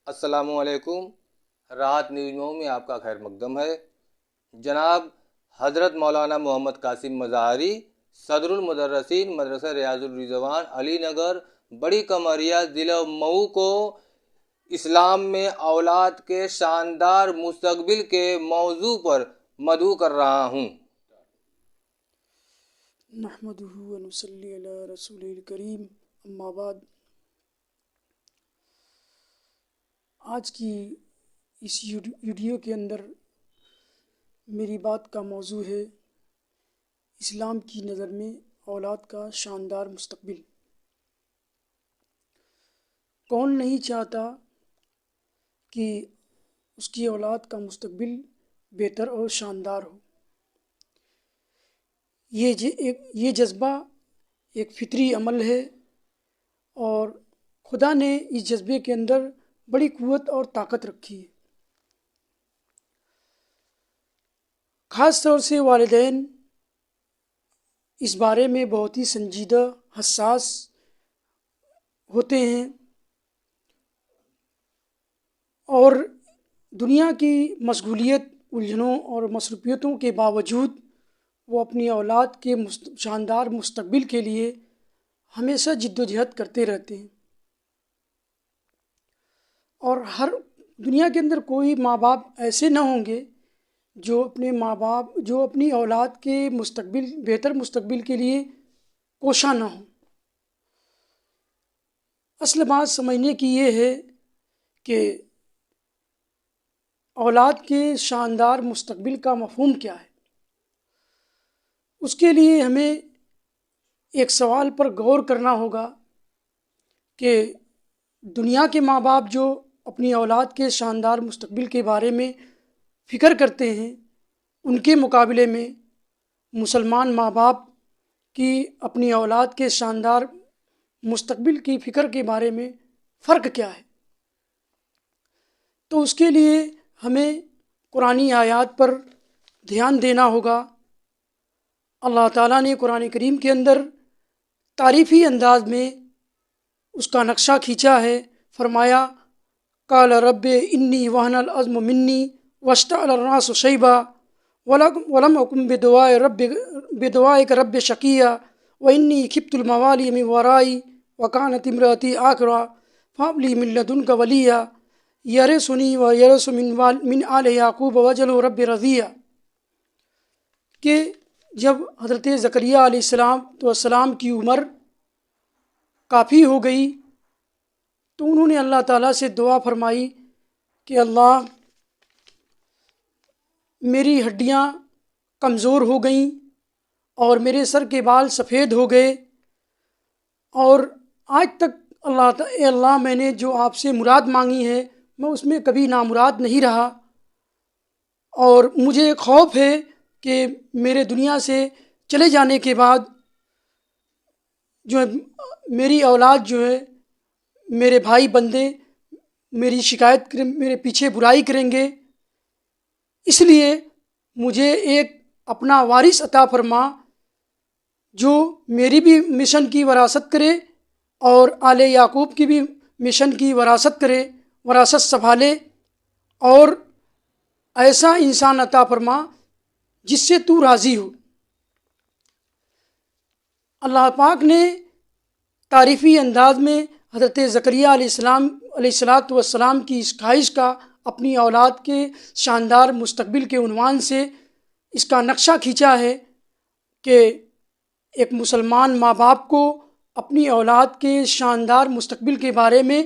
السلام علیکم۔ راحت نیوز میں آپ کا خیر مقدم ہے۔ جناب حضرت مولانا محمد قاسم مظاہری، صدر المدرسین مدرسہ ریاض الرضوان علی نگر بڑی کمریا ضلع مئو کو اسلام میں اولاد کے شاندار مستقبل کے موضوع پر مدعو کر رہا ہوں۔ نحمدہ و نصلی علی رسول الکریم، اما بعد۔ آج کی اس ویڈیو کے اندر میری بات کا موضوع ہے اسلام کی نظر میں اولاد کا شاندار مستقبل۔ کون نہیں چاہتا کہ اس کی اولاد کا مستقبل بہتر اور شاندار ہو؟ یہ جذبہ ایک فطری عمل ہے اور خدا نے اس جذبے کے اندر بڑی قوت اور طاقت رکھی ہے۔ خاص طور سے والدین اس بارے میں بہت ہی سنجیدہ، حساس ہوتے ہیں اور دنیا کی مشغولیت، الجھنوں اور مصروفیتوں کے باوجود وہ اپنی اولاد کے شاندار مستقبل کے لیے ہمیشہ جد و جہد کرتے رہتے ہیں۔ اور ہر دنیا کے اندر کوئی ماں باپ ایسے نہ ہوں گے جو اپنی اولاد کے بہتر مستقبل کے لیے کوشاں نہ ہوں۔ اصل بات سمجھنے کی یہ ہے کہ اولاد کے شاندار مستقبل کا مفہوم کیا ہے۔ اس کے لیے ہمیں ایک سوال پر غور کرنا ہوگا کہ دنیا کے ماں باپ جو اپنی اولاد کے شاندار مستقبل کے بارے میں فکر کرتے ہیں، ان کے مقابلے میں مسلمان ماں باپ کی اپنی اولاد کے شاندار مستقبل کی فکر کے بارے میں فرق کیا ہے۔ تو اس کے لیے ہمیں قرآنی آیات پر دھیان دینا ہوگا۔ اللہ تعالیٰ نے قرآن کریم کے اندر تعریفی انداز میں اس کا نقشہ کھینچا ہے۔ فرمایا قال رب انی وہن العظم منی واشتعل الراس شیبا ولم اکن بدعائک رب شقیا وانی خفت الموالی من ورائی وکانت امراتی عاقرا فہب لی من لدنک ولیا یرثنی ویرث من آل یعقوب واجعلہ رب رضیا۔ کہ جب حضرت زکریا علیہ السلام کی عمر کافی ہو گئی تو انہوں نے اللہ تعالیٰ سے دعا فرمائی کہ اللہ، میری ہڈیاں کمزور ہو گئیں اور میرے سر کے بال سفید ہو گئے، اور آج تک اللہ میں نے جو آپ سے مراد مانگی ہے میں اس میں کبھی نامراد نہیں رہا، اور مجھے خوف ہے کہ میرے دنیا سے چلے جانے کے بعد جو ہے میری اولاد جو ہے، میرے بھائی بندے میری شکایت کریں، میرے پیچھے برائی کریں گے، اس لیے مجھے ایک اپنا وارث عطا فرما جو میری بھی مشن کی وراثت کرے اور آل یعقوب کی بھی مشن کی وراثت کرے، وراثت سنبھالے، اور ایسا انسان عطا فرما جس سے تو راضی ہو۔ اللہ پاک نے تعریفی انداز میں حضرت زکریا علیہ السلام کی اس خواہش کا اپنی اولاد کے شاندار مستقبل کے عنوان سے اس کا نقشہ کھینچا ہے کہ ایک مسلمان ماں باپ کو اپنی اولاد کے شاندار مستقبل کے بارے میں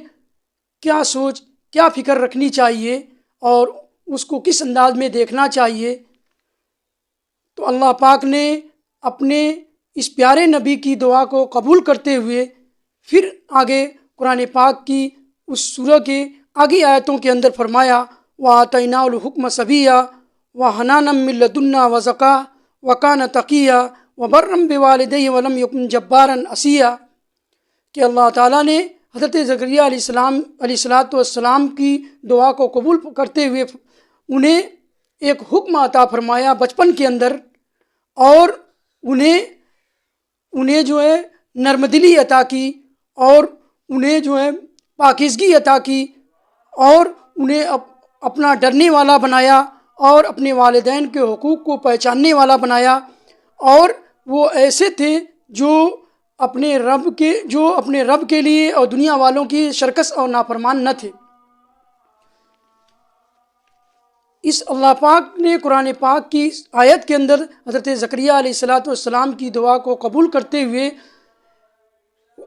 کیا سوچ، کیا فکر رکھنی چاہیے اور اس کو کس انداز میں دیکھنا چاہیے۔ تو اللہ پاک نے اپنے اس پیارے نبی کی دعا کو قبول کرتے ہوئے پھر آگے قرآن پاک کی اس سورہ کے آگے آیتوں کے اندر فرمایا وَآتَيْنَاهُ الْحُكْمَ صَبِيًّا وَحَنَانًا مِّن لَّدُنَّا وَزَكَاةً وَكَانَ تَقِيًّا وَبَرًّا بِوَالِدَيْهِ وَلَمْ يَكُن جَبَّارًا عَصِيًّا۔ کہ اللہ تعالیٰ نے حضرت زکریا علیہ السلام کی دعا کو قبول کرتے ہوئے انہیں ایک حکم عطا فرمایا بچپن کے اندر، اور انہیں جو ہے نرم دلی عطا کی اور انہیں جو ہے پاکیزگی عطا کی اور انہیں اپنا ڈرنے والا بنایا اور اپنے والدین کے حقوق کو پہچاننے والا بنایا، اور وہ ایسے تھے جو اپنے رب کے لیے اور دنیا والوں کی شرکس اور نافرمان نہ تھے۔ اس اللہ پاک نے قرآن پاک کی آیت کے اندر حضرت زکریا علیہ السلام کی دعا کو قبول کرتے ہوئے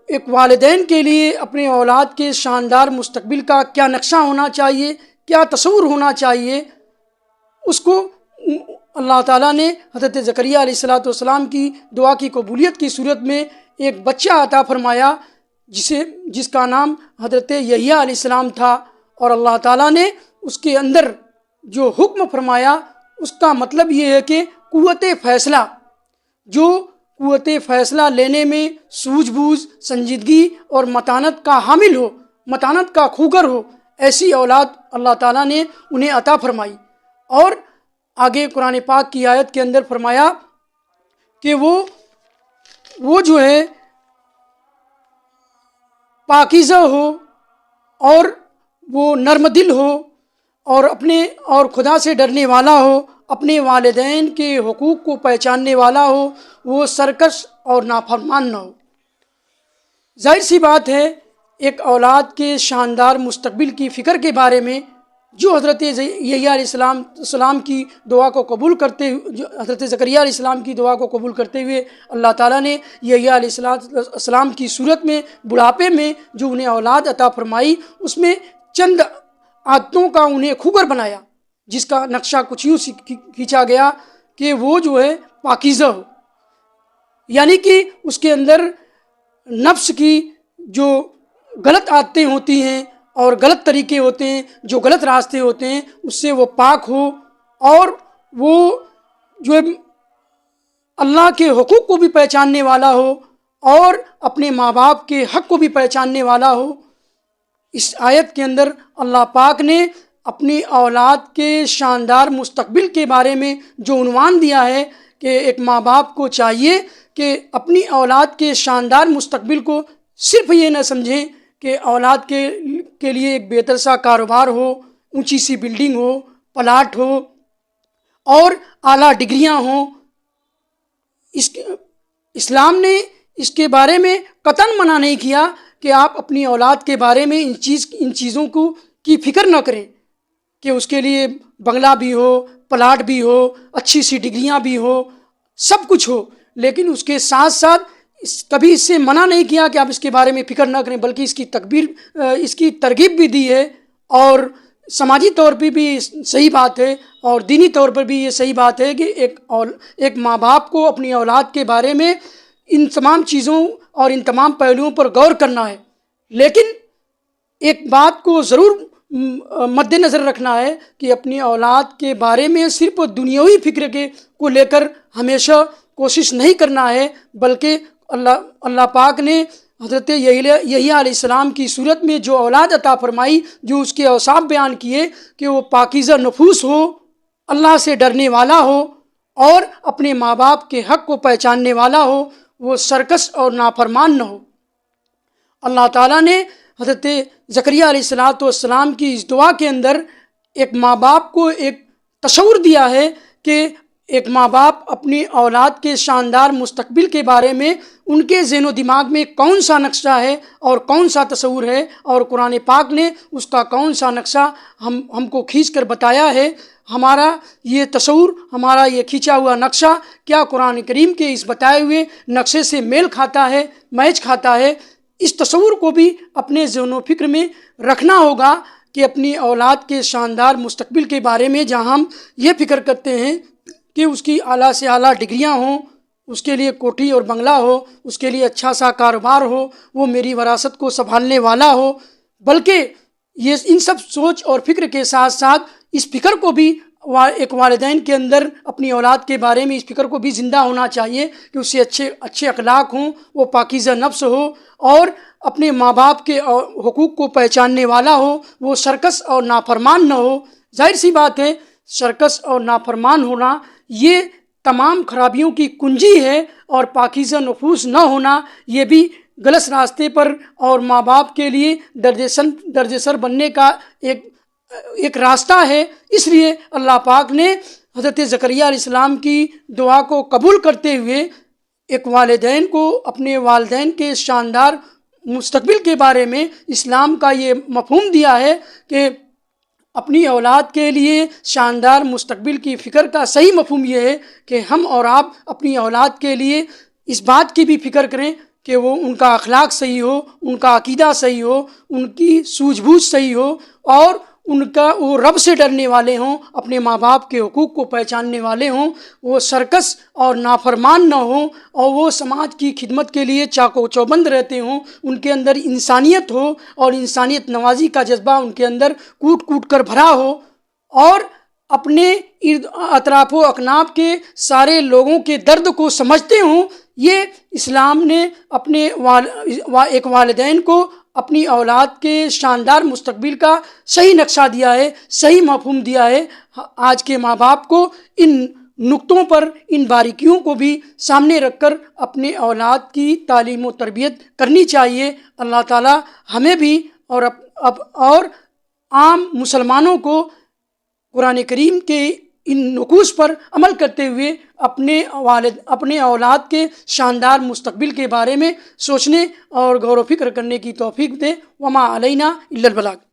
ایک والدین کے لیے اپنے اولاد کے شاندار مستقبل کا کیا نقشہ ہونا چاہیے، کیا تصور ہونا چاہیے، اس کو اللہ تعالیٰ نے حضرت زکریا علیہ السلام کی دعا کی قبولیت کی صورت میں ایک بچہ عطا فرمایا جس کا نام حضرت یحییٰ علیہ السلام تھا، اور اللہ تعالیٰ نے اس کے اندر جو حکم فرمایا اس کا مطلب یہ ہے کہ قوت فیصلہ لینے میں سوجھ بوجھ، سنجیدگی اور متانت کا حامل ہو، متانت کا خوگر ہو، ایسی اولاد اللہ تعالیٰ نے انہیں عطا فرمائی۔ اور آگے قرآن پاک کی آیت کے اندر فرمایا کہ وہ جو ہے پاکیزہ ہو اور وہ نرم دل ہو اور خدا سے ڈرنے والا ہو، اپنے والدین کے حقوق کو پہچاننے والا ہو، وہ سرکش اور نافرمان نہ ہو۔ ظاہر سی بات ہے ایک اولاد کے شاندار مستقبل کی فکر کے بارے میں جو حضرت یحییٰ علیہ السلام کی دعا کو قبول کرتے جو حضرت زکریا علیہ السلام کی دعا کو قبول کرتے ہوئے اللہ تعالیٰ نے یحییٰ علیہ السلام کی صورت میں بڑھاپے میں جو انہیں اولاد عطا فرمائی، اس میں چند عادتوں کا انہیں خوگر بنایا، جس کا نقشہ کچھ یوں کھینچا گیا کہ وہ جو ہے پاکیزہ ہو، یعنی کہ اس کے اندر نفس کی جو غلط عادتیں ہوتی ہیں اور غلط طریقے ہوتے ہیں، جو غلط راستے ہوتے ہیں، اس سے وہ پاک ہو، اور وہ جو ہے اللہ کے حقوق کو بھی پہچاننے والا ہو اور اپنے ماں باپ کے حق کو بھی پہچاننے والا ہو۔ اس آیت کے اندر اللہ پاک نے اپنی اولاد کے شاندار مستقبل کے بارے میں جو عنوان دیا ہے کہ ایک ماں باپ کو چاہیے کہ اپنی اولاد کے شاندار مستقبل کو صرف یہ نہ سمجھیں کہ اولاد کے لیے ایک بہتر سا کاروبار ہو، اونچی سی بلڈنگ ہو، پلاٹ ہو اور اعلیٰ ڈگریاں ہوں۔ اسلام نے اس کے بارے میں قطعاً منع نہیں کیا کہ آپ اپنی اولاد کے بارے میں ان چیزوں کی فکر نہ کریں کہ اس کے لیے بنگلہ بھی ہو، پلاٹ بھی ہو، اچھی سی ڈگریاں بھی ہو، سب کچھ ہو، لیکن اس کے ساتھ ساتھ کبھی اس سے منع نہیں کیا کہ آپ اس کے بارے میں فکر نہ کریں، بلکہ اس کی ترغیب بھی دی ہے، اور سماجی طور پہ بھی صحیح بات ہے اور دینی طور پر بھی یہ صحیح بات ہے کہ ایک ماں باپ کو اپنی اولاد کے بارے میں ان تمام چیزوں اور ان تمام پہلوؤں پر غور کرنا ہے، لیکن ایک بات کو ضرور مد نظر رکھنا ہے کہ اپنی اولاد کے بارے میں صرف دنیاوی فکر کو لے کر ہمیشہ کوشش نہیں کرنا ہے، بلکہ اللہ پاک نے حضرت یحییٰ علیہ السلام کی صورت میں جو اولاد عطا فرمائی، جو اس کے اوصاف بیان کیے کہ وہ پاکیزہ نفوس ہو، اللہ سے ڈرنے والا ہو اور اپنے ماں باپ کے حق کو پہچاننے والا ہو، وہ سرکش اور نافرمان نہ ہو۔ اللہ تعالیٰ نے حضرت زکریا علیہ السلام کی اس دعا کے اندر ایک ماں باپ کو ایک تصور دیا ہے کہ ایک ماں باپ اپنی اولاد کے شاندار مستقبل کے بارے میں ان کے ذہن و دماغ میں کون سا نقشہ ہے اور کون سا تصور ہے، اور قرآن پاک نے اس کا کون سا نقشہ ہم کو کھینچ کر بتایا ہے۔ ہمارا یہ تصور، ہمارا یہ کھینچا ہوا نقشہ کیا قرآن کریم کے اس بتائے ہوئے نقشے سے میل کھاتا ہے، میچ کھاتا ہے؟ اس تصور کو بھی اپنے ذہن و فکر میں رکھنا ہوگا کہ اپنی اولاد کے شاندار مستقبل کے بارے میں جہاں ہم یہ فکر کرتے ہیں کہ اس کی اعلیٰ سے اعلیٰ ڈگریاں ہوں، اس کے لیے کوٹھی اور بنگلہ ہو، اس کے لیے اچھا سا کاروبار ہو، وہ میری وراثت کو سنبھالنے والا ہو، بلکہ یہ ان سب سوچ اور فکر کے ساتھ ساتھ اس فکر کو بھی ایک والدین کے اندر اپنی اولاد کے بارے میں اس فکر کو بھی زندہ ہونا چاہیے کہ اس سے اچھے اخلاق ہوں، وہ پاکیزہ نفس ہو اور اپنے ماں باپ کے حقوق کو پہچاننے والا ہو، وہ سرکش اور نافرمان نہ ہو۔ ظاہر سی بات ہے سرکش اور نافرمان ہونا یہ تمام خرابیوں کی کنجی ہے، اور پاکیزہ نفوس نہ ہونا یہ بھی غلط راستے پر اور ماں باپ کے لیے درج سر بننے کا ایک راستہ ہے۔ اس لیے اللہ پاک نے حضرت زکریہ علیہ السلام کی دعا کو قبول کرتے ہوئے ایک والدین کو اپنے والدین کے شاندار مستقبل کے بارے میں اسلام کا یہ مفہوم دیا ہے کہ اپنی اولاد کے لیے شاندار مستقبل کی فکر کا صحیح مفہوم یہ ہے کہ ہم اور آپ اپنی اولاد کے لیے اس بات کی بھی فکر کریں کہ وہ ان کا اخلاق صحیح ہو، ان کا عقیدہ صحیح ہو، ان کی سوجھ بوجھ صحیح ہو، اور وہ رب سے ڈرنے والے ہوں، اپنے ماں باپ کے حقوق کو پہچاننے والے ہوں، وہ سرکش اور نافرمان نہ ہوں، اور وہ سماج کی خدمت کے لیے چاقو چوبند رہتے ہوں، ان کے اندر انسانیت ہو اور انسانیت نوازی کا جذبہ ان کے اندر کوٹ کوٹ کر بھرا ہو، اور اپنے اطراف و اکناف کے سارے لوگوں کے درد کو سمجھتے ہوں۔ یہ اسلام نے اپنے ایک والدین کو اپنی اولاد کے شاندار مستقبل کا صحیح نقشہ دیا ہے، صحیح مفہوم دیا ہے۔ آج کے ماں باپ کو ان نقطوں پر، ان باریکیوں کو بھی سامنے رکھ کر اپنے اولاد کی تعلیم و تربیت کرنی چاہیے۔ اللہ تعالی ہمیں بھی اور عام مسلمانوں کو قرآن کریم کے ان نقوص پر عمل کرتے ہوئے اپنے اولاد کے شاندار مستقبل کے بارے میں سوچنے اور غور و فکر کرنے کی توفیق دے۔ وما علینا الا البلاغ۔